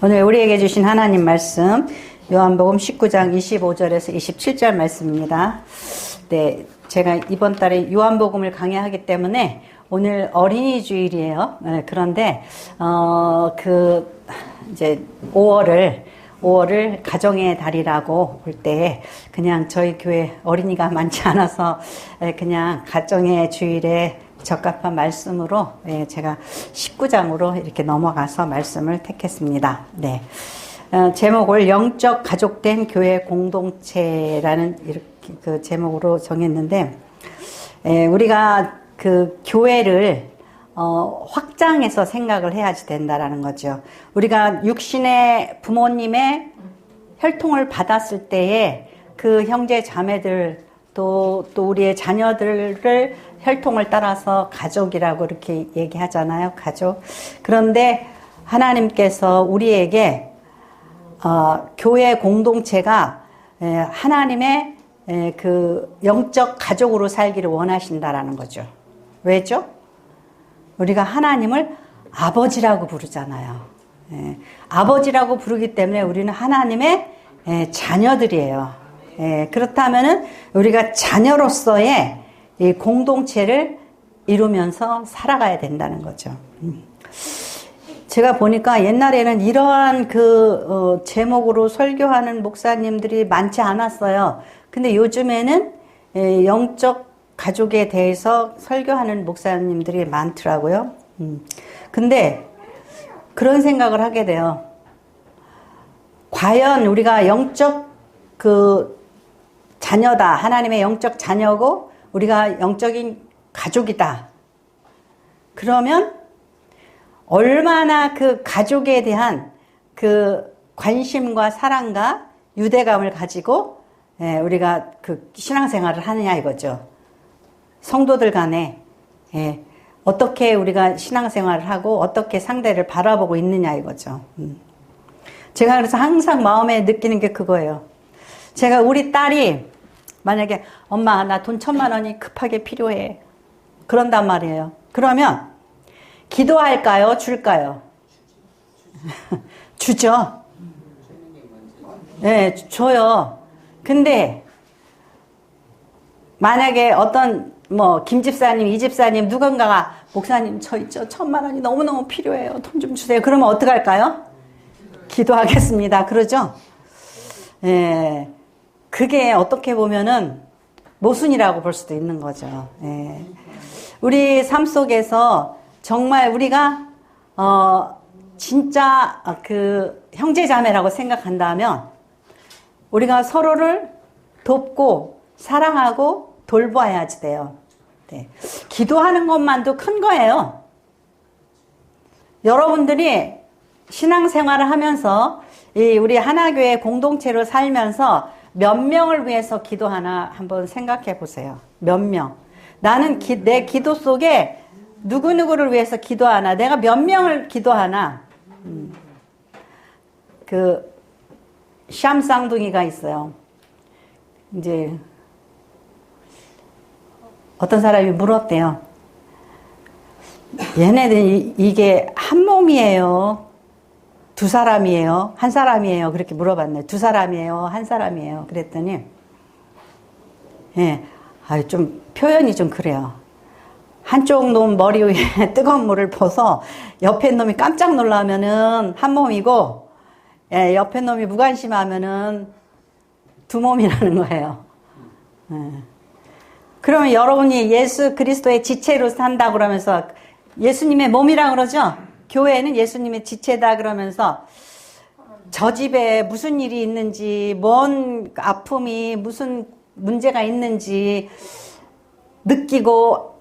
오늘 우리에게 주신 하나님 말씀 요한복음 19장 25절에서 27절 말씀입니다. 네, 제가 이번 달에 요한복음을 강의하기 때문에 오늘 어린이 주일이에요. 네, 그런데 이제 5월을 가정의 달이라고 볼 때 그냥 저희 교회 어린이가 많지 않아서 그냥 가정의 주일에 적합한 말씀으로 제가 19장으로 이렇게 넘어가서 말씀을 택했습니다. 네. 제목을 영적 가족된 교회 공동체라는 이렇게 그 제목으로 정했는데, 우리가 그 교회를 확장해서 생각을 해야지 된다라는 거죠. 우리가 육신의 부모님의 혈통을 받았을 때에 그 형제 자매들 또 우리의 자녀들을 혈통을 따라서 가족이라고 이렇게 얘기하잖아요. 가족. 그런데 하나님께서 우리에게 교회 공동체가 하나님의 그 영적 가족으로 살기를 원하신다라는 거죠. 왜죠? 우리가 하나님을 아버지라고 부르잖아요. 아버지라고 부르기 때문에 우리는 하나님의 자녀들이에요. 그렇다면은 우리가 자녀로서의 이 공동체를 이루면서 살아가야 된다는 거죠. 제가 보니까 옛날에는 이러한 제목으로 설교하는 목사님들이 많지 않았어요. 근데 요즘에는 영적 가족에 대해서 설교하는 목사님들이 많더라고요. 근데 그런 생각을 하게 돼요. 과연 우리가 영적 자녀다. 하나님의 영적 자녀고 우리가 영적인 가족이다. 그러면 얼마나 그 가족에 대한 그 관심과 사랑과 유대감을 가지고 우리가 그 신앙생활을 하느냐 이거죠. 성도들 간에 어떻게 우리가 신앙생활을 하고 어떻게 상대를 바라보고 있느냐 이거죠. 제가 그래서 항상 마음에 느끼는 게 그거예요. 제가 우리 딸이 만약에 엄마 나 돈 1,000만 원이 급하게 필요해. 그런단 말이에요. 그러면 기도할까요? 줄까요? 주죠. 네, 줘요. 근데 만약에 어떤 김 집사님, 이 집사님 누군가가 목사님 저 1,000만 원이 너무너무 필요해요. 돈 좀 주세요. 그러면 어떡할까요? 기도하겠습니다. 그러죠? 예. 그게 어떻게 보면은 모순이라고 볼 수도 있는 거죠. 예. 우리 삶 속에서 정말 우리가 진짜 그 형제자매라고 생각한다면 우리가 서로를 돕고 사랑하고 돌봐야지 돼요. 네. 기도하는 것만도 큰 거예요. 여러분들이 신앙생활을 하면서 우리 하나교회 공동체로 살면서 몇 명을 위해서 기도하나 한번 생각해 보세요. 몇 명. 나는 내 기도 속에 누구누구를 위해서 기도하나, 내가 몇 명을 기도하나. 샴쌍둥이가 있어요. 이제 어떤 사람이 물었대요. 얘네들이 이게 한 몸이에요? 두 사람이에요? 한 사람이에요? 그렇게 물어봤네. 두 사람이에요? 한 사람이에요? 그랬더니, 좀 표현이 좀 그래요. 한쪽 놈 머리 위에 뜨거운 물을 부어서 옆에 놈이 깜짝 놀라면은 한 몸이고, 옆에 놈이 무관심하면은 두 몸이라는 거예요. 그러면 여러분이 예수 그리스도의 지체로 산다 그러면서 예수님의 몸이라 그러죠? 교회는 예수님의 지체다 그러면서 저 집에 무슨 일이 있는지, 뭔 아픔이 무슨 문제가 있는지 느끼고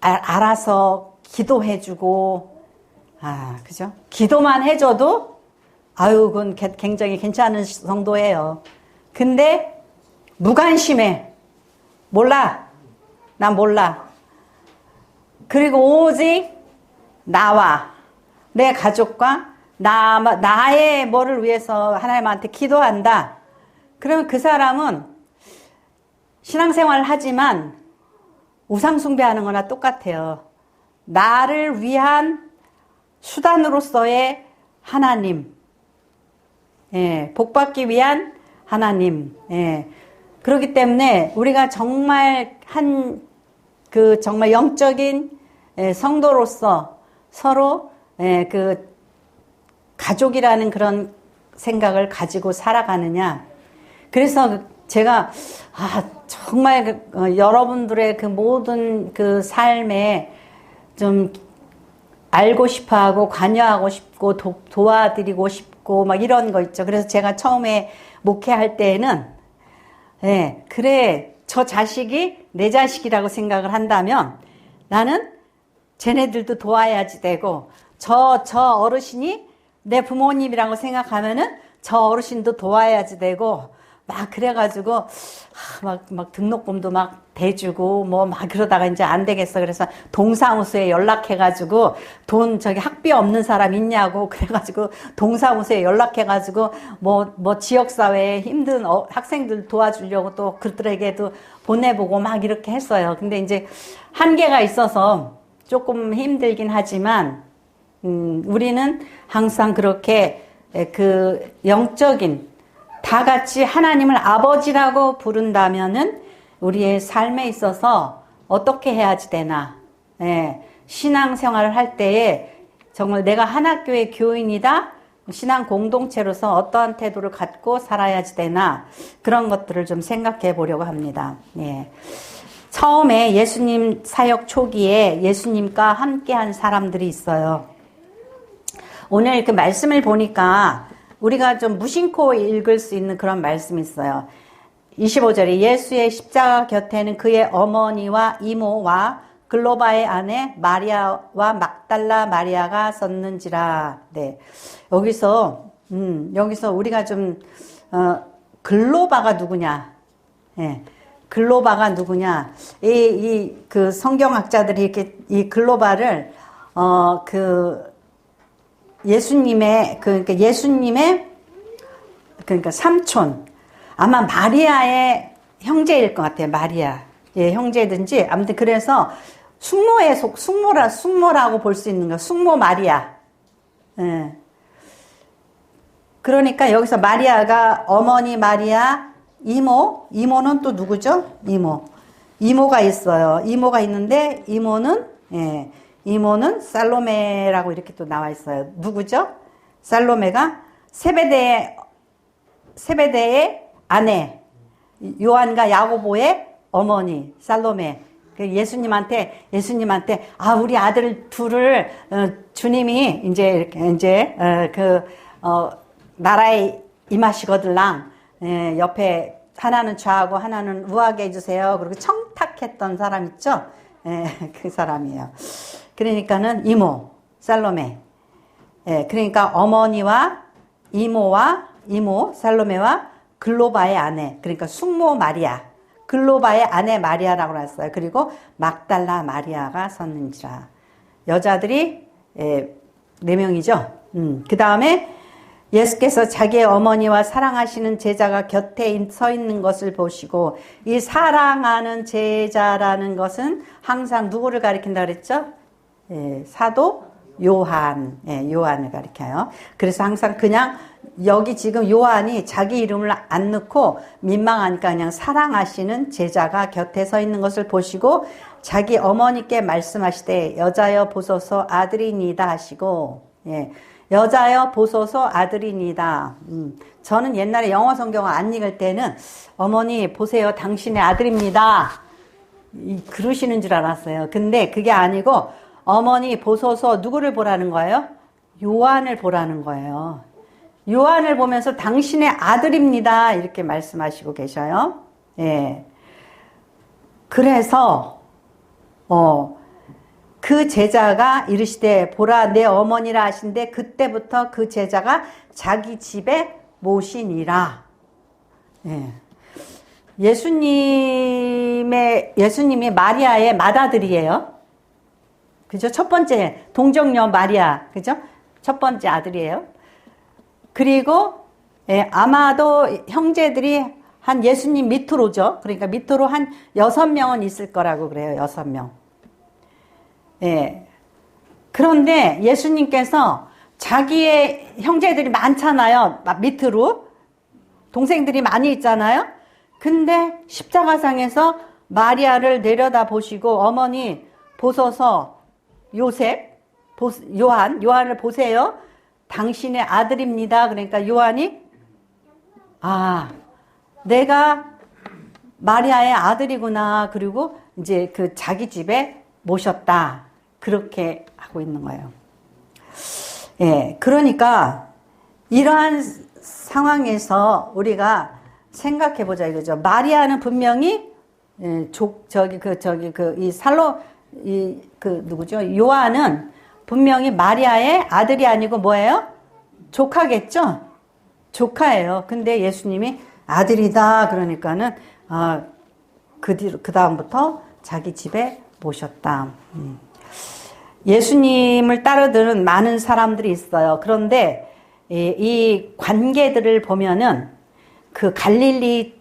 알아서 기도해주고, 그죠? 기도만 해줘도 그건 굉장히 괜찮은 성도예요. 근데 무관심해. 몰라. 난 몰라. 그리고 오직 나와 내 가족과 나의 뭐를 위해서 하나님한테 기도한다. 그러면 그 사람은 신앙생활을 하지만 우상 숭배하는 거나 똑같아요. 나를 위한 수단으로서의 하나님. 예, 복받기 위한 하나님. 예. 그렇기 때문에 우리가 정말 정말 영적인 성도로서 서로 그 가족이라는 그런 생각을 가지고 살아가느냐. 그래서 제가 정말 여러분들의 그 모든 그 삶에 좀 알고 싶어하고 관여하고 싶고 도와드리고 싶고 막 이런 거 있죠. 그래서 제가 처음에 목회할 때에는 그래 저 자식이 내 자식이라고 생각을 한다면 나는 쟤네들도 도와야지 되고 저 어르신이 내 부모님이라고 생각하면은 저 어르신도 도와야지 되고 막 그래가지고 막 등록금도 막 대주고 뭐 막 그러다가 이제 안 되겠어. 그래서 동사무소에 연락해가지고 저기 학비 없는 사람 있냐고 그래가지고 동사무소에 연락해가지고 뭐 지역사회에 힘든 학생들 도와주려고 또 그들에게도 보내보고 막 이렇게 했어요. 근데 이제 한계가 있어서 조금 힘들긴 하지만 우리는 항상 그렇게 그 영적인 다 같이 하나님을 아버지라고 부른다면은 우리의 삶에 있어서 어떻게 해야지 되나. 신앙생활을 할 때에 정말 내가 하나교회 교인이다. 신앙 공동체로서 어떠한 태도를 갖고 살아야지 되나. 그런 것들을 좀 생각해 보려고 합니다. 처음에 예수님 사역 초기에 예수님과 함께한 사람들이 있어요. 오늘 그 말씀을 보니까 우리가 좀 무심코 읽을 수 있는 그런 말씀이 있어요. 25절에 예수의 십자가 곁에는 그의 어머니와 이모와 글로바의 아내 마리아와 막달라 마리아가 섰는지라. 네. 여기서 우리가 좀, 글로바가 누구냐. 글로바가 누구냐. 그 성경학자들이 이렇게 이 글로바를, 예수님의 삼촌. 아마 마리아의 형제일 것 같아요. 마리아. 형제든지. 아무튼 그래서 숙모라고 볼 수 있는 거. 숙모 마리아. 그러니까 여기서 마리아가 어머니 마리아, 이모는 또 누구죠? 이모가 있어요. 이모가 있는데, 이모는 살로메라고 이렇게 또 나와 있어요. 누구죠? 살로메가 세베대의 아내, 요한과 야고보의 어머니, 살로메. 예수님한테, 우리 아들 둘을, 주님이 나라에 임하시거들랑, 옆에 하나는 좌하고 하나는 우하게 해주세요. 그리고 청탁했던 사람 있죠? 그 사람이에요. 그러니까는 이모, 살로메. 그러니까 어머니와 이모, 살로메와 글로바의 아내, 그러니까 숙모 마리아, 글로바의 아내 마리아라고 했어요. 그리고 막달라 마리아가 섰는지라. 여자들이 4명이죠. 그 다음에 예수께서 자기의 어머니와 사랑하시는 제자가 곁에 서 있는 것을 보시고, 이 사랑하는 제자라는 것은 항상 누구를 가리킨다 그랬죠? 사도 요한을 가리켜요. 그래서 항상 그냥 여기 지금 요한이 자기 이름을 안 넣고 민망하니까 그냥 사랑하시는 제자가 곁에 서 있는 것을 보시고 자기 어머니께 말씀하시되 여자여 보소서 아들이니이다 하시고, 여자여 보소서 아들이니이다. 저는 옛날에 영어 성경을 안 읽을 때는 어머니 보세요 당신의 아들입니다 그러시는 줄 알았어요. 근데 그게 아니고 어머니 보소서 누구를 보라는 거예요? 요한을 보라는 거예요. 요한을 보면서 당신의 아들입니다 이렇게 말씀하시고 계셔요. 그래서 그 제자가 이르시되 보라 내 어머니라 하신데 그때부터 그 제자가 자기 집에 모시니라. 예수님이 마리아의 맏아들이에요. 그죠? 첫 번째 동정녀 마리아, 그죠? 첫 번째 아들이에요. 그리고 아마도 형제들이 한 예수님 밑으로죠. 그러니까 밑으로 한 6명은 있을 거라고 그래요. 6명. 그런데 예수님께서 자기의 형제들이 많잖아요. 밑으로. 동생들이 많이 있잖아요. 근데 십자가상에서 마리아를 내려다 보시고 어머니 보소서 요셉, 요한을 보세요. 당신의 아들입니다. 그러니까 요한이 내가 마리아의 아들이구나. 그리고 이제 그 자기 집에 모셨다. 그렇게 하고 있는 거예요. 예, 그러니까 이러한 상황에서 우리가 생각해 보자 이거죠. 마리아는 분명히 누구죠? 요한은 분명히 마리아의 아들이 아니고 뭐예요? 조카겠죠? 조카예요. 근데 예수님이 아들이다 그러니까는 그 다음부터 자기 집에 모셨다. 예수님을 따르는 많은 사람들이 있어요. 그런데 이 관계들을 보면은 그 갈릴리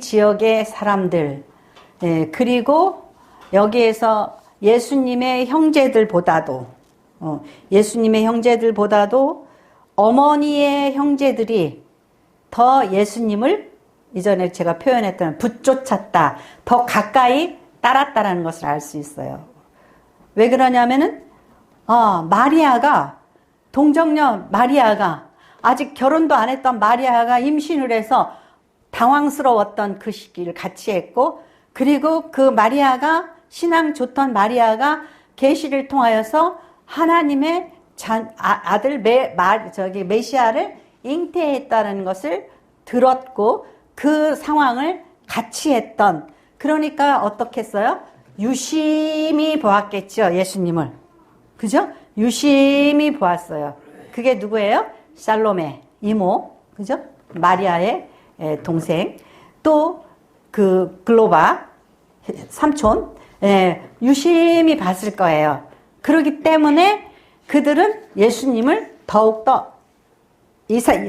지역의 사람들, 그리고 여기에서 예수님의 형제들보다도 어머니의 형제들이 더 예수님을 이전에 제가 표현했던 붙쫓았다, 더 가까이 따랐다라는 것을 알 수 있어요. 왜 그러냐면은 마리아가 동정녀 마리아가 아직 결혼도 안 했던 마리아가 임신을 해서 당황스러웠던 그 시기를 같이 했고, 그리고 그 마리아가 신앙 좋던 마리아가 계시를 통하여서 하나님의 아들 메시아를 잉태했다는 것을 들었고 그 상황을 같이 했던, 그러니까 어떻게 했어요? 유심히 보았겠죠, 예수님을. 그죠? 유심히 보았어요. 그게 누구예요? 살로메, 이모. 그죠? 마리아의 동생. 또 그 글로바, 삼촌. 유심히 봤을 거예요. 그렇기 때문에 그들은 예수님을 더욱더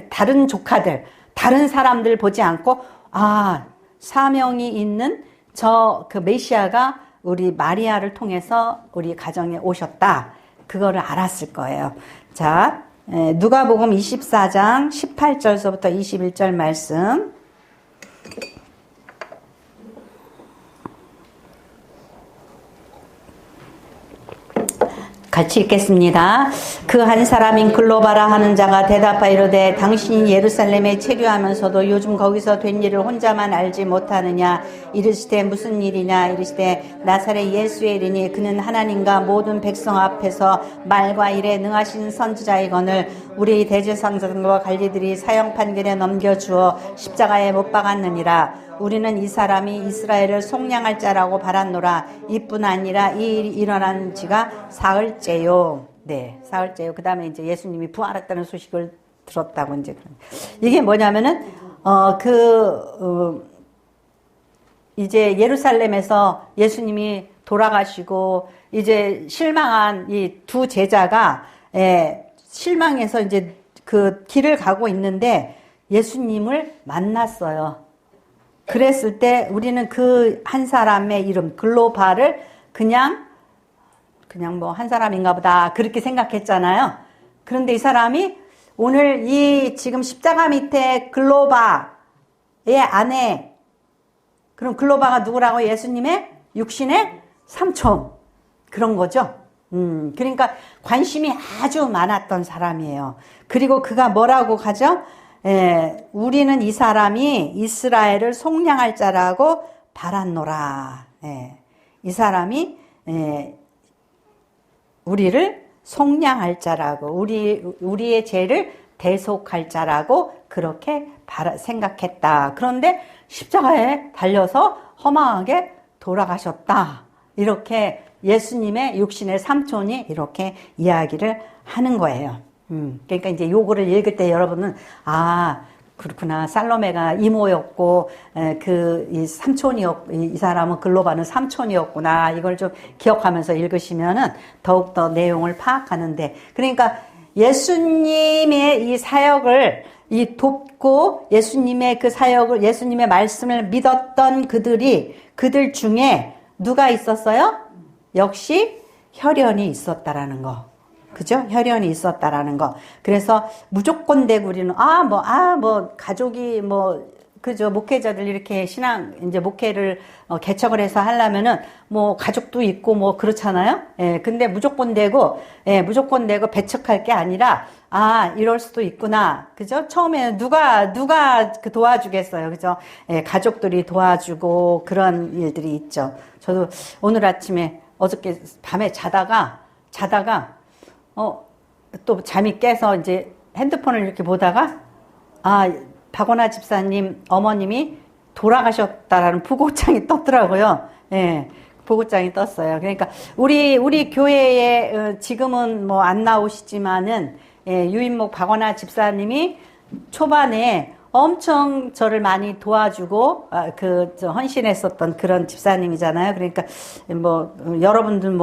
다른 조카들, 다른 사람들 보지 않고 사명이 있는 그 메시아가 우리 마리아를 통해서 우리 가정에 오셨다. 그거를 알았을 거예요. 자, 누가복음 24장 18절서부터 21절 말씀. 같이 읽겠습니다. 그 한 사람인 글로바라 하는 자가 대답하여 이르되 당신이 예루살렘에 체류하면서도 요즘 거기서 된 일을 혼자만 알지 못하느냐. 이르시되 무슨 일이냐. 이르시되 나사렛 예수의 일이니 그는 하나님과 모든 백성 앞에서 말과 일에 능하신 선지자이거늘 우리 대제사장과 관리들이 사형 판결에 넘겨주어 십자가에 못 박았느니라. 우리는 이 사람이 이스라엘을 속량할 자라고 바랐노라. 이뿐 아니라 이 일이 일어난 지가 사흘째요. 네, 사흘째요. 그 다음에 이제 예수님이 부활했다는 소식을 들었다고 이제. 이게 뭐냐면은, 이제 예루살렘에서 예수님이 돌아가시고, 이제 실망한 이 두 제자가, 실망해서 이제 그 길을 가고 있는데 예수님을 만났어요. 그랬을 때 우리는 그 한 사람의 이름 글로바를 그냥 뭐 한 사람인가 보다 그렇게 생각했잖아요. 그런데 이 사람이 오늘 이 지금 십자가 밑에 글로바의 아내, 그럼 글로바가 누구라고? 예수님의 육신의 삼촌, 그런 거죠. 그러니까 관심이 아주 많았던 사람이에요. 그리고 그가 뭐라고 하죠? 우리는 이 사람이 이스라엘을 속량할 자라고 바랐노라. 이 사람이 우리를 속량할 자라고, 우리의 죄를 대속할 자라고 그렇게 생각했다. 그런데 십자가에 달려서 허망하게 돌아가셨다. 이렇게 예수님의 육신의 삼촌이 이렇게 이야기를 하는 거예요. 그러니까 이제 요거를 읽을 때 여러분은 그렇구나, 살로메가 이모였고 이 삼촌이었고, 이 사람은 글로바는 삼촌이었구나, 이걸 좀 기억하면서 읽으시면은 더욱더 내용을 파악하는데, 그러니까 예수님의 이 사역을 돕고 예수님의 그 사역을, 예수님의 말씀을 믿었던 그들 중에 누가 있었어요? 역시 혈연이 있었다라는 거. 그죠? 혈연이 있었다라는 거. 그래서 무조건 되고 우리는, 가족이 그죠? 목회자들 이렇게 이제 목회를 개척을 해서 하려면은, 가족도 있고 그렇잖아요? 예, 근데 무조건 되고 배척할 게 아니라, 이럴 수도 있구나. 그죠? 처음에는 누가 도와주겠어요. 그죠? 예, 가족들이 도와주고 그런 일들이 있죠. 저도 오늘 아침에 어저께 밤에 자다가, 또 잠이 깨서 이제 핸드폰을 이렇게 보다가, 박원아 집사님 어머님이 돌아가셨다라는 보고장이 떴더라고요. 예, 보고장이 떴어요. 그러니까 우리 교회에 지금은 안 나오시지만은 유인목 박원아 집사님이 초반에 엄청 저를 많이 도와주고 헌신했었던 그런 집사님이잖아요. 그러니까 여러분들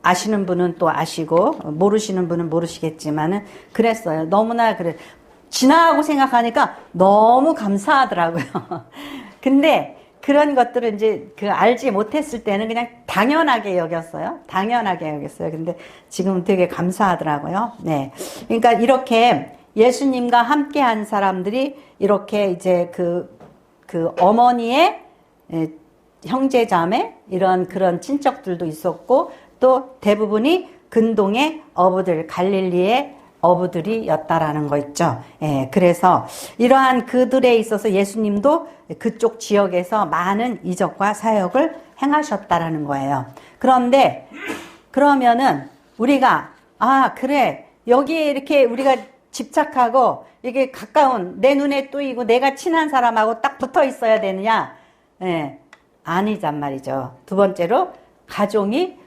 아시는 분은 또 아시고 모르시는 분은 모르시겠지만은 그랬어요. 너무나 그래. 지나가고 생각하니까 너무 감사하더라고요. 근데 그런 것들을 이제 알지 못했을 때는 그냥 당연하게 여겼어요. 근데 지금 되게 감사하더라고요. 네. 그러니까 이렇게 예수님과 함께 한 사람들이 이렇게 이제 그 어머니의 형제 자매 그런 친척들도 있었고 또 대부분이 근동의 어부들, 갈릴리의 어부들이었다라는 거 있죠. 예, 그래서 이러한 그들에 있어서 예수님도 그쪽 지역에서 많은 이적과 사역을 행하셨다라는 거예요. 그런데 그러면은 우리가 그래 여기에 이렇게 우리가 집착하고 이게 가까운 내 눈에 띄고 내가 친한 사람하고 딱 붙어 있어야 되느냐? 예, 아니란 말이죠. 두 번째로 가족이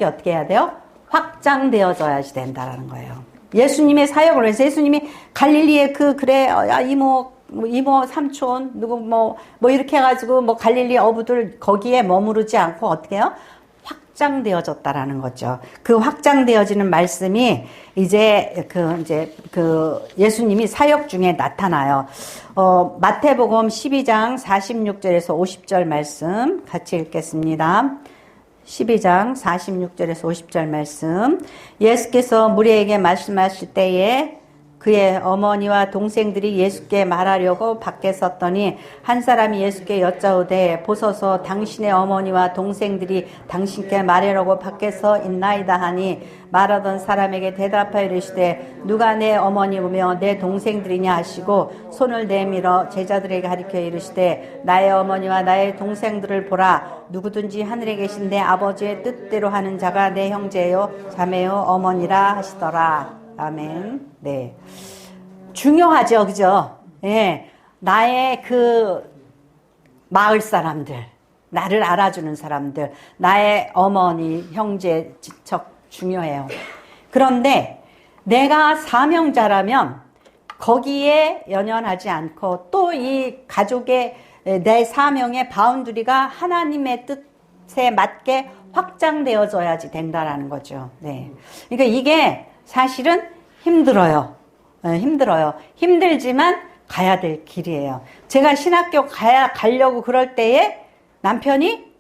어떻게 해야 돼요? 확장되어져야지 된다라는 거예요. 예수님의 사역을 해서 예수님이 갈릴리에 이모 삼촌 누구 이렇게 해가지고 갈릴리 어부들 거기에 머무르지 않고 어떻게 해요? 확장되어졌다라는 거죠. 그 확장되어지는 말씀이 이제 예수님이 사역 중에 나타나요. 마태복음 12장 46절에서 50절 말씀 같이 읽겠습니다. 12장 46절에서 50절 말씀. 예수께서 무리에게 말씀하실 때에 그의 어머니와 동생들이 예수께 말하려고 밖에 섰더니 한 사람이 예수께 여짜오되 보소서 당신의 어머니와 동생들이 당신께 말하려고 밖에서 있나이다 하니 말하던 사람에게 대답하여 이르시되 누가 내 어머니며 내 동생들이냐 하시고 손을 내밀어 제자들에게 가리켜 이르시되 나의 어머니와 나의 동생들을 보라. 누구든지 하늘에 계신 내 아버지의 뜻대로 하는 자가 내 형제요 자매요 어머니라 하시더라. 아멘. 네. 중요하죠. 그죠? 예. 나의 마을 사람들, 나를 알아주는 사람들, 나의 어머니, 형제, 지척 중요해요. 그런데 내가 사명자라면 거기에 연연하지 않고 또 이 가족의 내 사명의 바운드리가 하나님의 뜻에 맞게 확장되어져야지 된다라는 거죠. 네. 그러니까 이게 사실은 힘들어요. 힘들어요. 힘들지만 가야 될 길이에요. 제가 신학교 가려고 그럴 때에 남편이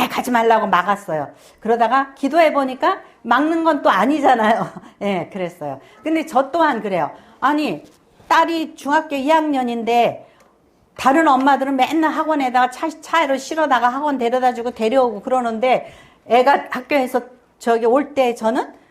가지 말라고 막았어요. 그러다가 기도해 보니까 막는 건 또 아니잖아요. 예, 그랬어요. 근데 저 또한 그래요. 아니, 딸이 중학교 2학년인데 다른 엄마들은 맨날 학원에다가 차로 실어다가 학원 데려다 주고 데려오고 그러는데 애가 학교에서 올 때 저는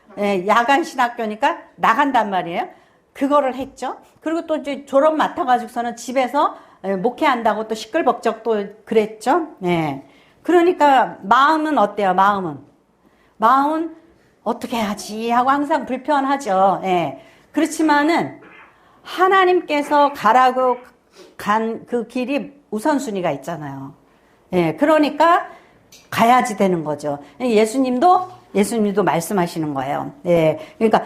야간 신학교니까 나간단 말이에요. 그거를 했죠. 그리고 또 이제 졸업 맡아가지고서는 집에서 목회한다고 또 시끌벅적 또 그랬죠. 네. 그러니까 마음은 어때요? 마음은 어떻게 하지 하고 항상 불편하죠. 예. 그렇지만은 하나님께서 가라고 간 그 길이 우선순위가 있잖아요. 예. 그러니까 가야지 되는 거죠. 예수님도 말씀하시는 거예요. 예. 그러니까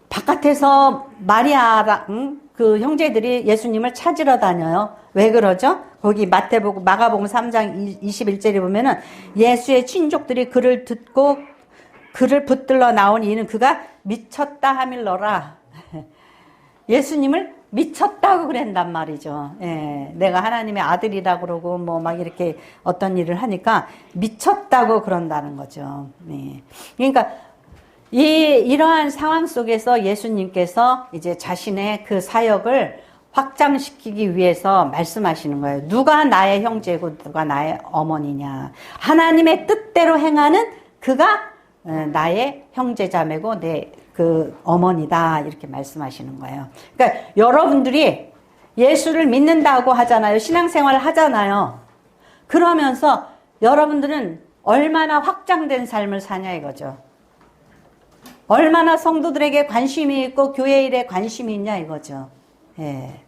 바깥에서 마리아랑 그 형제들이 예수님을 찾으러 다녀요. 왜 그러죠? 거기 마가복음 3장 21절에 보면은 예수의 친족들이 그를 듣고 그를 붙들러 나온 이는 그가 미쳤다 하밀러라. 예수님을 미쳤다고 그랬단 말이죠. 예, 내가 하나님의 아들이라고 그러고 막 이렇게 어떤 일을 하니까 미쳤다고 그런다는 거죠. 예. 그러니까 이러한 상황 속에서 예수님께서 이제 자신의 그 사역을 확장시키기 위해서 말씀하시는 거예요. 누가 나의 형제고 누가 나의 어머니냐. 하나님의 뜻대로 행하는 그가 나의 형제자매고 내 그 어머니다. 이렇게 말씀하시는 거예요. 그러니까 여러분들이 예수를 믿는다고 하잖아요. 신앙생활을 하잖아요. 그러면서 여러분들은 얼마나 확장된 삶을 사냐 이거죠. 얼마나 성도들에게 관심이 있고 교회 일에 관심이 있냐 이거죠. 예.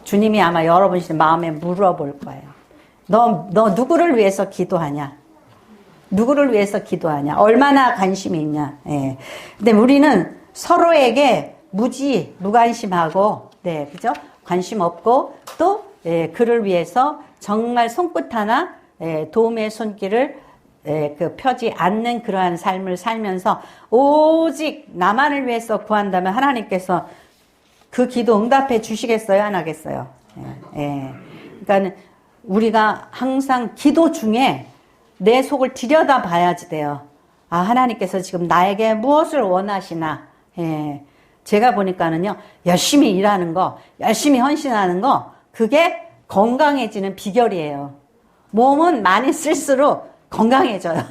주님이 아마 여러분 마음에 물어볼 거예요. 너 누구를 위해서 기도하냐? 누구를 위해서 기도하냐? 얼마나 관심이 있냐? 예. 근데 우리는 서로에게 무관심하고, 네, 그죠? 관심 없고, 또, 예, 그를 위해서 정말 손끝 하나, 예, 도움의 손길을, 예, 펴지 않는 그러한 삶을 살면서, 오직 나만을 위해서 구한다면 하나님께서 그 기도 응답해 주시겠어요? 안 하겠어요? 예, 예. 그러니까 우리가 항상 기도 중에 내 속을 들여다 봐야지 돼요. 아, 하나님께서 지금 나에게 무엇을 원하시나? 예. 제가 보니까는요, 열심히 일하는 거, 열심히 헌신하는 거, 그게 건강해지는 비결이에요. 몸은 많이 쓸수록 건강해져요.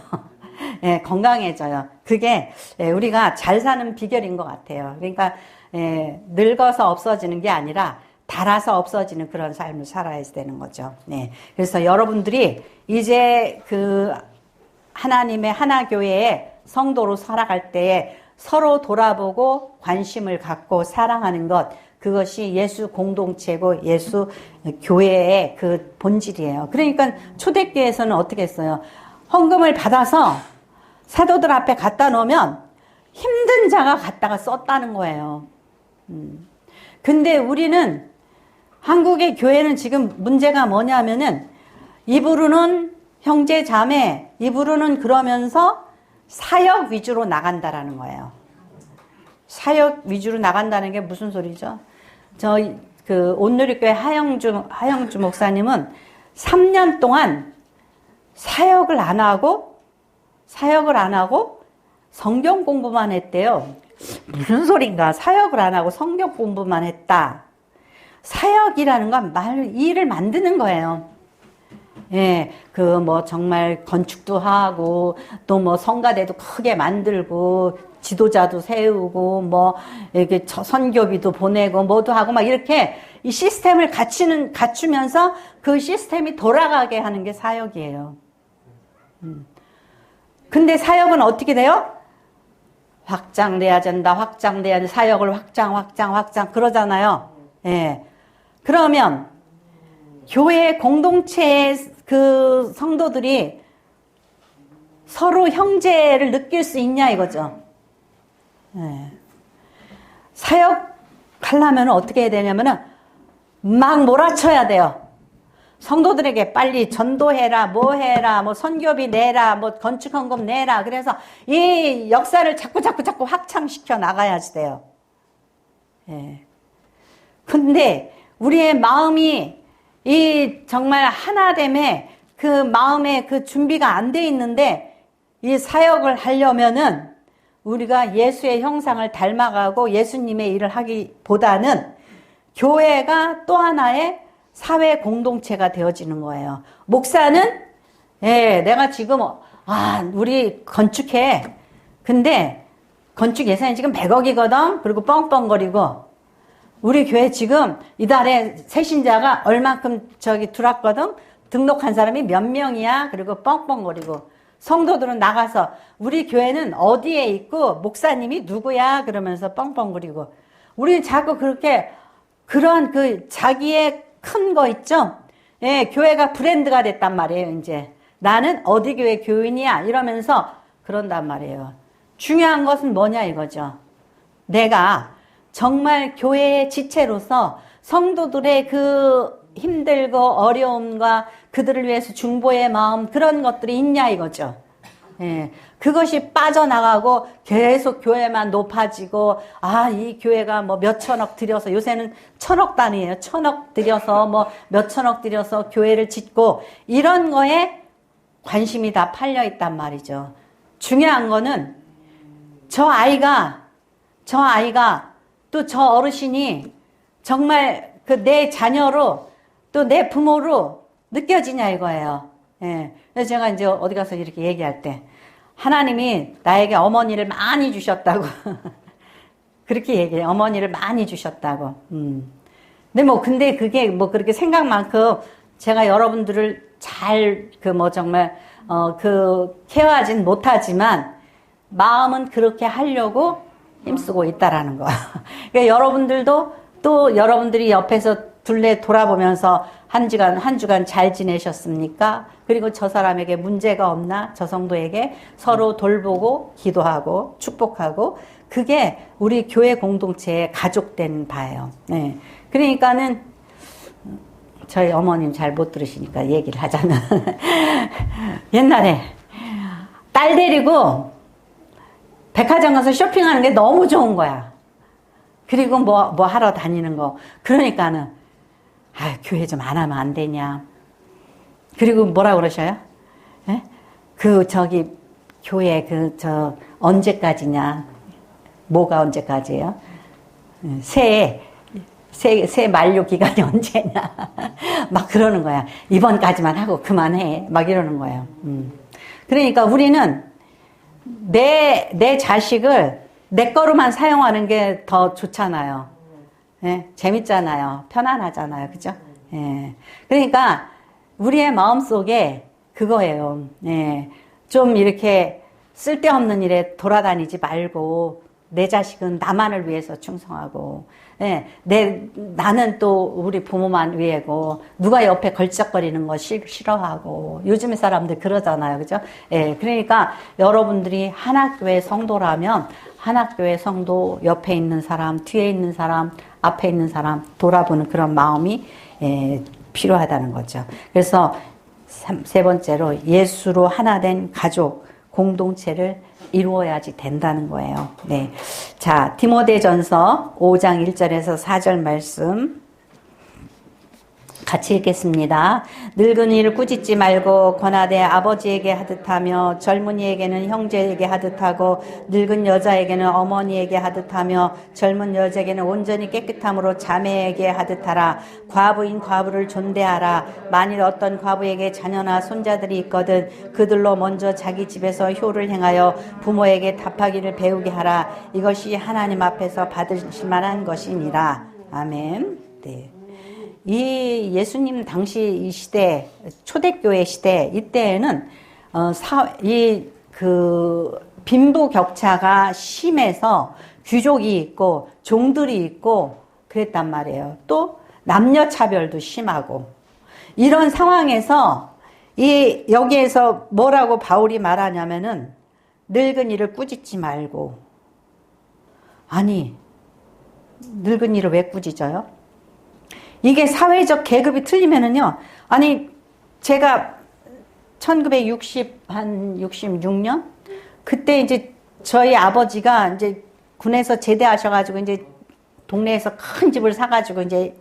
예, 건강해져요. 그게 우리가 잘 사는 비결인 것 같아요. 그러니까 늙어서 없어지는 게 아니라 닳아서 없어지는 그런 삶을 살아야 되는 거죠. 네. 그래서 여러분들이 이제 그 하나님의 하나교회의 성도로 살아갈 때에 서로 돌아보고 관심을 갖고 사랑하는 것, 그것이 예수 공동체고 예수 교회의 그 본질이에요. 그러니까 초대교회에서는 어떻게 했어요? 헌금을 받아서 사도들 앞에 갖다 놓으면 힘든 자가 갖다가 썼다는 거예요. 근데 우리는 한국의 교회는 지금 문제가 뭐냐면은 입으로는 형제 자매, 입으로는 그러면서 사역 위주로 나간다라는 거예요. 사역 위주로 나간다는 게 무슨 소리죠? 그 온누리교회 하영주 목사님은 3년 동안 사역을 안 하고 성경 공부만 했대요. 무슨 소린가? 사역을 안 하고 성경 공부만 했다. 사역이라는 건 일을 만드는 거예요. 예, 정말 건축도 하고, 또 성가대도 크게 만들고, 지도자도 세우고, 이렇게 선교비도 보내고, 뭐도 하고, 막 이렇게 이 시스템을 갖추면서 그 시스템이 돌아가게 하는 게 사역이에요. 근데 사역은 어떻게 돼요? 확장돼야 된다, 확장돼야 돼. 사역을 확장, 그러잖아요. 예. 그러면, 교회 공동체의 그 성도들이 서로 형제를 느낄 수 있냐 이거죠. 예. 사역하려면 어떻게 해야 되냐면은 막 몰아쳐야 돼요. 성도들에게 빨리 전도해라, 뭐 해라, 선교비 내라, 건축 헌금 내라. 그래서 이 역사를 자꾸 확장시켜 나가야지 돼요. 예. 근데 우리의 마음이 이 정말 하나됨에 그 마음에 그 준비가 안 돼 있는데 이 사역을 하려면은 우리가 예수의 형상을 닮아가고 예수님의 일을 하기보다는 교회가 또 하나의 사회 공동체가 되어지는 거예요. 목사는 내가 지금 우리 건축해. 근데 건축 예산이 지금 100억이거든. 그리고 뻥뻥거리고 우리 교회 지금 이달에 새신자가 얼만큼 들어왔거든? 등록한 사람이 몇 명이야? 그리고 뻥뻥거리고. 성도들은 나가서 우리 교회는 어디에 있고 목사님이 누구야? 그러면서 뻥뻥거리고. 우리는 자꾸 그런 자기의 큰 거 있죠? 예, 교회가 브랜드가 됐단 말이에요, 이제. 나는 어디 교회 교인이야? 이러면서 그런단 말이에요. 중요한 것은 뭐냐 이거죠. 내가 정말 교회의 지체로서 성도들의 그 힘들고 어려움과 그들을 위해서 중보의 마음 그런 것들이 있냐 이거죠. 예, 그것이 빠져나가고 계속 교회만 높아지고 이 교회가 몇천억 들여서 요새는 천억 단위예요. 천억 들여서 몇천억 들여서 교회를 짓고 이런 거에 관심이 다 팔려 있단 말이죠. 중요한 거는 저 아이가 또 저 어르신이 정말 그 내 자녀로 또 내 부모로 느껴지냐 이거예요. 예. 그래서 제가 이제 어디 가서 이렇게 얘기할 때 하나님이 나에게 어머니를 많이 주셨다고 그렇게 얘기해요. 어머니를 많이 주셨다고. 근데 근데 그게 그렇게 생각만큼 제가 여러분들을 잘 정말 케어하진 못하지만 마음은 그렇게 하려고 힘쓰고 있다라는 거. 그러니까 여러분들도 또 여러분들이 옆에서 둘레 돌아보면서 한 주간 잘 지내셨습니까? 그리고 저 사람에게 문제가 없나? 저 성도에게 서로 돌보고 기도하고 축복하고 그게 우리 교회 공동체의 가족된 바예요. 네. 그러니까는 저희 어머님 잘 못 들으시니까 얘기를 하자면 옛날에 딸 데리고 백화점 가서 쇼핑하는 게 너무 좋은 거야. 그리고 뭐 하러 다니는 거. 그러니까는 교회 좀 안 하면 안 되냐. 그리고 뭐라 그러셔요? 예? 교회 언제까지냐. 뭐가 언제까지예요? 새해 만료 기간이 언제냐. 막 그러는 거야. 이번까지만 하고 그만해. 막 이러는 거예요. 그러니까 우리는 내 자식을 내 거로만 사용하는 게 더 좋잖아요. 예, 재밌잖아요. 편안하잖아요. 그죠? 예. 그러니까 우리의 마음속에 그거예요. 예. 좀 이렇게 쓸데없는 일에 돌아다니지 말고 내 자식은 나만을 위해서 충성하고 예, 나는 또 우리 부모만 위해고 누가 옆에 걸쩍거리는 거 싫어하고 요즘의 사람들 그러잖아요. 그죠? 예, 그러니까 여러분들이 한학교의 성도라면 한학교의 성도 옆에 있는 사람, 뒤에 있는 사람, 앞에 있는 사람 돌아보는 그런 마음이 필요하다는 거죠. 그래서 세 번째로 예수로 하나 된 가족 공동체를 이루어야지 된다는 거예요. 네. 자, 디모데전서 5장 1절에서 4절 말씀 같이 읽겠습니다. 늙은이를 꾸짖지 말고 권하되 아버지에게 하듯하며 젊은이에게는 형제에게 하듯하고 늙은 여자에게는 어머니에게 하듯하며 젊은 여자에게는 온전히 깨끗함으로 자매에게 하듯하라. 과부인 과부를 존대하라. 만일 어떤 과부에게 자녀나 손자들이 있거든 그들로 먼저 자기 집에서 효를 행하여 부모에게 답하기를 배우게 하라. 이것이 하나님 앞에서 받으실 만한 것이니라. 아멘. 네. 이 예수님 당시 이 시대, 초대교회 시대, 이때에는, 빈부격차가 심해서 귀족이 있고, 종들이 있고, 그랬단 말이에요. 또, 남녀차별도 심하고. 이런 상황에서, 여기에서 뭐라고 바울이 말하냐면은, 늙은이를 꾸짖지 말고. 아니, 늙은이를 왜 꾸짖어요? 이게 사회적 계급이 틀리면은요, 아니, 제가 1966년? 그때 이제 저희 아버지가 이제 군에서 제대하셔가지고 이제 동네에서 큰 집을 사가지고 이제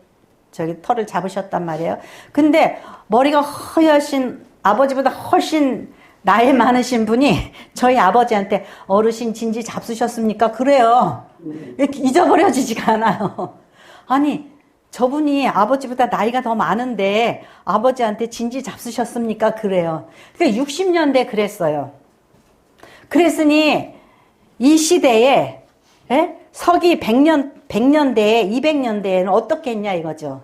저기 터를 잡으셨단 말이에요. 근데 머리가 허여신, 아버지보다 훨씬 나이 많으신 분이 저희 아버지한테 어르신 진지 잡수셨습니까? 그래요. 잊어버려지지가 않아요. 아니, 저분이 아버지보다 나이가 더 많은데 아버지한테 진지 잡수셨습니까? 그래요. 그러니까 60년대 그랬어요. 그랬으니 이 시대에 서기 100년대에 200년대에는 어떻게 했냐 이거죠.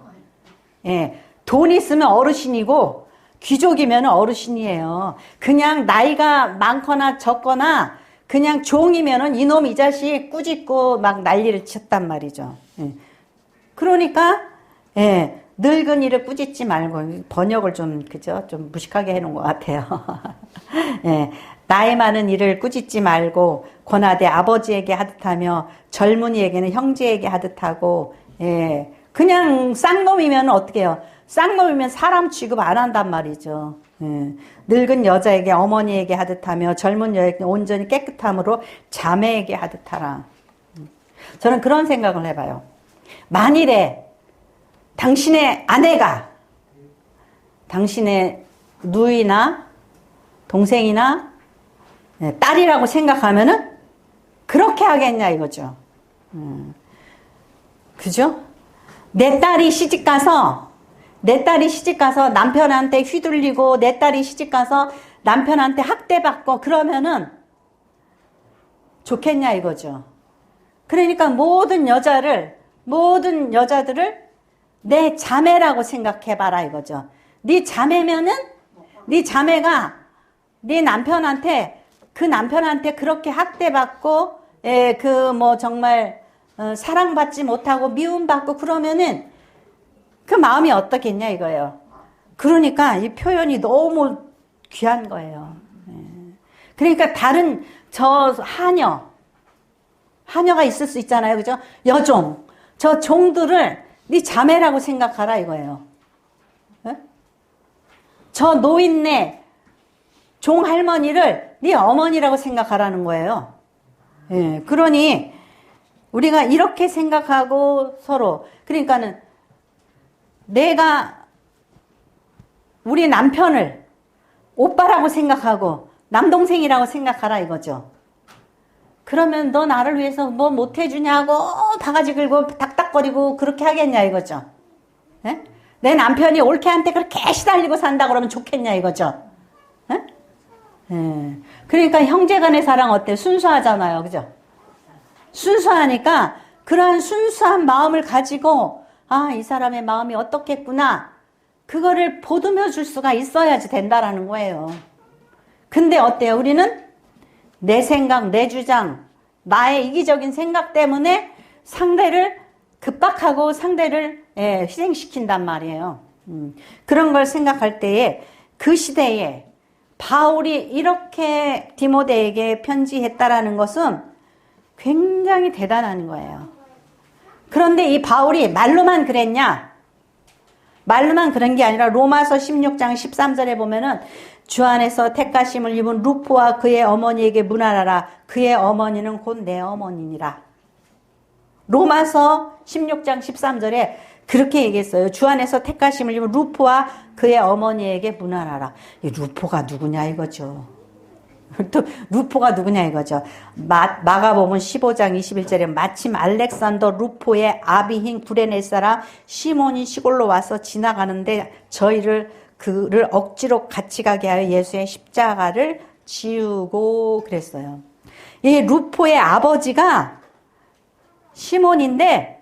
예, 돈 있으면 어르신이고 귀족이면 어르신이에요. 그냥 나이가 많거나 적거나 그냥 종이면은 이놈 이 자식 꾸짖고 막 난리를 쳤단 말이죠. 예. 그러니까 늙은이를 꾸짖지 말고 번역을 좀 무식하게 해놓은 것 같아요. 나이 많은 이를 꾸짖지 말고 권하되 아버지에게 하듯하며 젊은이에게는 형제에게 하듯하고 그냥 쌍놈이면 어떻게 해요? 쌍놈이면 사람 취급 안 한단 말이죠. 늙은 여자에게 어머니에게 하듯하며 젊은 여자에게 온전히 깨끗함으로 자매에게 하듯하라. 저는 그런 생각을 해봐요. 만일에 당신의 아내가 당신의 누이나 동생이나 딸이라고 생각하면은 그렇게 하겠냐 이거죠. 그죠? 내 딸이 시집가서 남편한테 휘둘리고 내 딸이 시집가서 남편한테 학대받고 그러면은 좋겠냐 이거죠. 그러니까 모든 여자들을 내 자매라고 생각해봐라 이거죠. 네 자매면은 네 자매가 네 남편한테 그렇게 학대받고 정말 사랑받지 못하고 미움받고 그러면은 그 마음이 어떻겠냐 이거예요. 그러니까 이 표현이 너무 귀한 거예요. 그러니까 다른 하녀가 있을 수 있잖아요. 그죠? 여종. 저 종들을 네 자매라고 생각하라 이거예요. 저 노인네 종 할머니를 네 어머니라고 생각하라는 거예요. 그러니 우리가 이렇게 생각하고 서로 그러니까는 내가 우리 남편을 오빠라고 생각하고 남동생이라고 생각하라 이거죠. 그러면 너 나를 위해서 뭐 못해주냐고 바가지 긁고 닥닥거리고 그렇게 하겠냐 이거죠. 내 남편이 올케한테 그렇게 시달리고 산다 그러면 좋겠냐 이거죠. 그러니까 형제간의 사랑 어때? 순수하잖아요. 그죠? 순수하니까 그러한 순수한 마음을 가지고 이 사람의 마음이 어떻겠구나 그거를 보듬어 줄 수가 있어야지 된다라는 거예요. 근데 어때요? 우리는 내 생각, 내 주장, 나의 이기적인 생각 때문에 상대를 급박하고 상대를 희생시킨단 말이에요. 그런 걸 생각할 때에 그 시대에 바울이 이렇게 디모데에게 편지했다라는 것은 굉장히 대단한 거예요. 그런데 이 바울이 말로만 그랬냐? 말로만 그런 게 아니라 로마서 16장 13절에 보면은 주 안에서 택하심을 입은 루포와 그의 어머니에게 문안하라. 그의 어머니는 곧 내 어머니니라. 로마서 16장 13절에 그렇게 얘기했어요. 주 안에서 택하심을 입은 루포와 그의 어머니에게 문안하라. 이 루포가 누구냐 이거죠. 또 루포가 누구냐 이거죠. 마가복음 15장 21절에 마침 알렉산더 루포의 아비인 구레네 사람 시몬이 시골로 와서 지나가는데 그를 억지로 같이 가게 하여 예수의 십자가를 지우고 그랬어요. 이 루포의 아버지가 시몬인데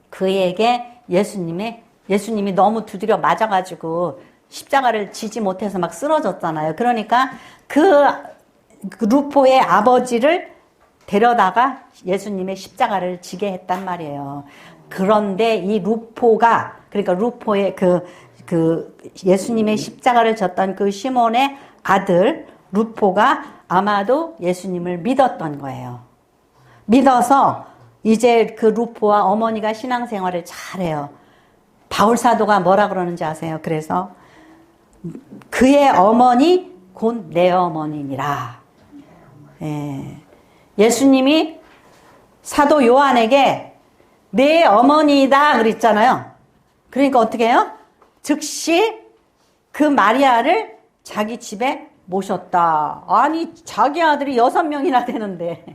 그에게 예수님이 너무 두드려 맞아가지고 십자가를 지지 못해서 막 쓰러졌잖아요. 그러니까 그 루포의 아버지를 데려다가 예수님의 십자가를 지게 했단 말이에요. 그런데 이 루포가 그러니까 루포의 그 예수님의 십자가를 졌던 그 시몬의 아들 루포가 아마도 예수님을 믿었던 거예요. 믿어서 이제 그 루포와 어머니가 신앙생활을 잘해요. 바울 사도가 뭐라 그러는지 아세요? 그래서 그의 어머니 곧 내 어머니니라. 예수님이 사도 요한에게 내 어머니다 그랬잖아요. 그러니까 어떻게 해요? 즉시 그 마리아를 자기 집에 모셨다. 아니 자기 아들이 6명이나 되는데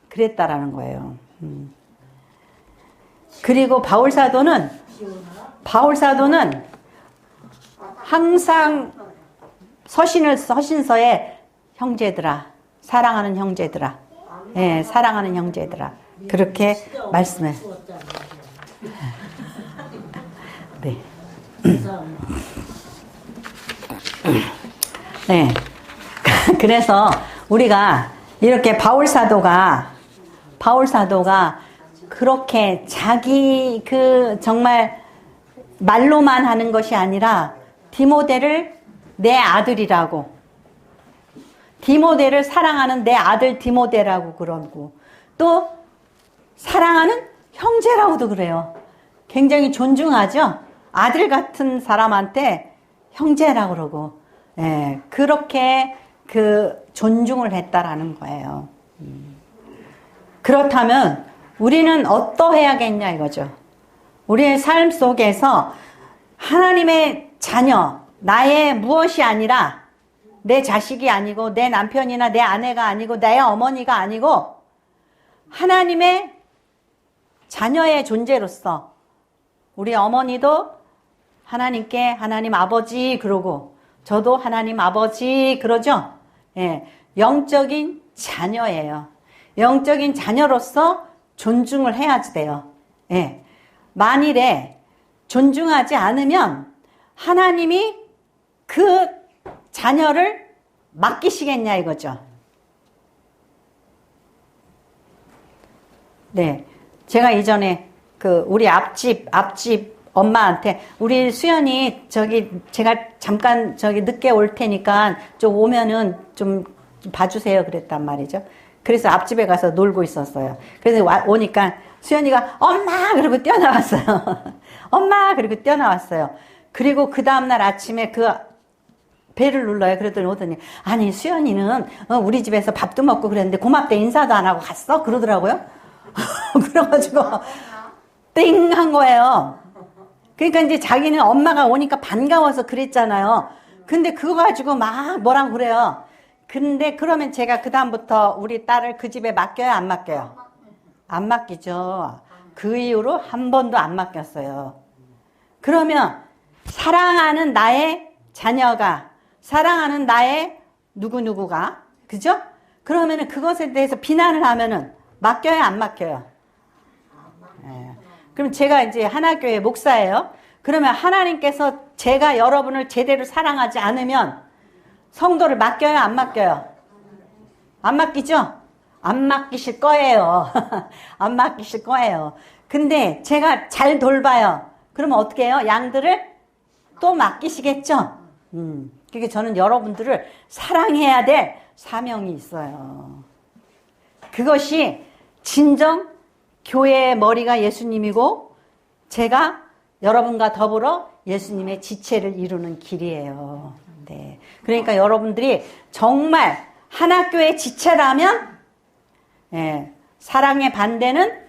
그랬다라는 거예요. 그리고 바울 사도는 항상 서신서에 형제들아, 사랑하는 형제들아, 사랑하는 형제들아 그렇게 말씀해. 네. 네. 그래서 우리가 이렇게 바울 사도가 그렇게 자기 정말 말로만 하는 것이 아니라 디모데를 내 아들이라고, 디모데를 사랑하는 내 아들 디모데라고 그러고, 또 사랑하는 형제라고도 그래요. 굉장히 존중하죠? 아들 같은 사람한테 형제라고 그러고, 그렇게 존중을 했다라는 거예요. 그렇다면 우리는 어떠해야겠냐 이거죠. 우리의 삶 속에서 하나님의 자녀, 나의 무엇이 아니라 내 자식이 아니고 내 남편이나 내 아내가 아니고 내 어머니가 아니고 하나님의 자녀의 존재로서 우리 어머니도 하나님께 하나님 아버지 그러고 저도 하나님 아버지 그러죠. 예, 영적인 자녀예요. 영적인 자녀로서 존중을 해야지 돼요. 예, 만일에 존중하지 않으면 하나님이 그 자녀를 맡기시겠냐 이거죠. 네, 제가 이전에 우리 앞집 엄마한테 우리 수연이 제가 잠깐 늦게 올 테니까 좀 오면은 좀 봐주세요 그랬단 말이죠. 그래서 앞집에 가서 놀고 있었어요. 그래서 오니까 수연이가 엄마 그러고 뛰어나왔어요. 엄마 그리고 뛰어나왔어요. 그리고 그 다음날 아침에 배를 눌러요. 그랬더니 오더니 아니 수연이는 우리 집에서 밥도 먹고 그랬는데 고맙대 인사도 안 하고 갔어? 그러더라고요. 그래가지고 띵 한 거예요. 그러니까 이제 자기는 엄마가 오니까 반가워서 그랬잖아요. 근데 그거 가지고 막 뭐라고 그래요. 근데 그러면 제가 그 다음부터 우리 딸을 그 집에 맡겨요? 안 맡겨요? 안 맡기죠. 그 이후로 한 번도 안 맡겼어요. 그러면 사랑하는 나의 자녀가 사랑하는 나의 누구누구가 그죠? 그러면은 그것에 대해서 비난을 하면은 맡겨요? 안 맡겨요? 예. 그럼 제가 이제 하나교회 목사예요. 그러면 하나님께서 제가 여러분을 제대로 사랑하지 않으면 성도를 맡겨요? 안 맡겨요? 안 맡기죠? 안 맡기실 거예요. 안 맡기실 거예요. 근데 제가 잘 돌봐요. 그러면 어떻게 해요? 양들을 또 맡기시겠죠? 그러니까 저는 여러분들을 사랑해야 될 사명이 있어요. 그것이 진정 교회의 머리가 예수님이고 제가 여러분과 더불어 예수님의 지체를 이루는 길이에요. 네. 그러니까 여러분들이 정말 하나교회 지체라면 사랑의 반대는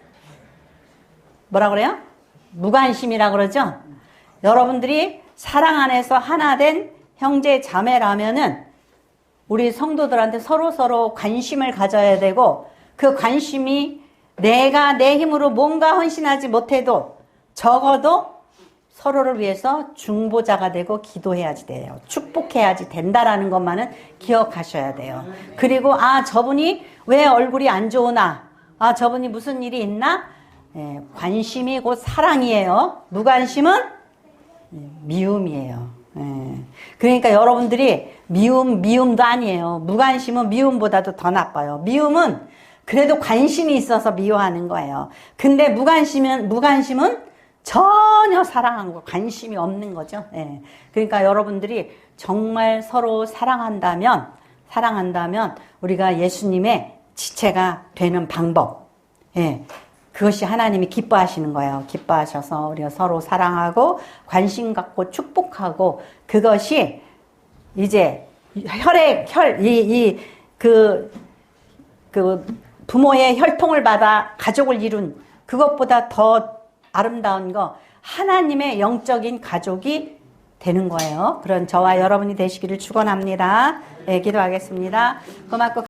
뭐라 그래요? 무관심이라 그러죠? 여러분들이 사랑 안에서 하나 된 형제 자매라면은 우리 성도들한테 서로 관심을 가져야 되고 그 관심이 내가 내 힘으로 뭔가 헌신하지 못해도 적어도 서로를 위해서 중보자가 되고 기도해야지 돼요. 축복해야지 된다라는 것만은 기억하셔야 돼요. 그리고 저분이 왜 얼굴이 안 좋으나 저분이 무슨 일이 있나 관심이 곧 사랑이에요. 무관심은 미움이에요. 그러니까 여러분들이 미움도 아니에요. 무관심은 미움보다도 더 나빠요. 미움은 그래도 관심이 있어서 미워하는 거예요. 근데 무관심은 전혀 사랑하고 관심이 없는 거죠. 그러니까 여러분들이 정말 서로 사랑한다면 우리가 예수님의 지체가 되는 방법. 그것이 하나님이 기뻐하시는 거예요. 기뻐하셔서 우리가 서로 사랑하고 관심 갖고 축복하고 그것이 이제 부모의 혈통을 받아 가족을 이룬 그것보다 더 아름다운 거 하나님의 영적인 가족이 되는 거예요. 그런 저와 여러분이 되시기를 축원합니다. 기도하겠습니다. 고맙고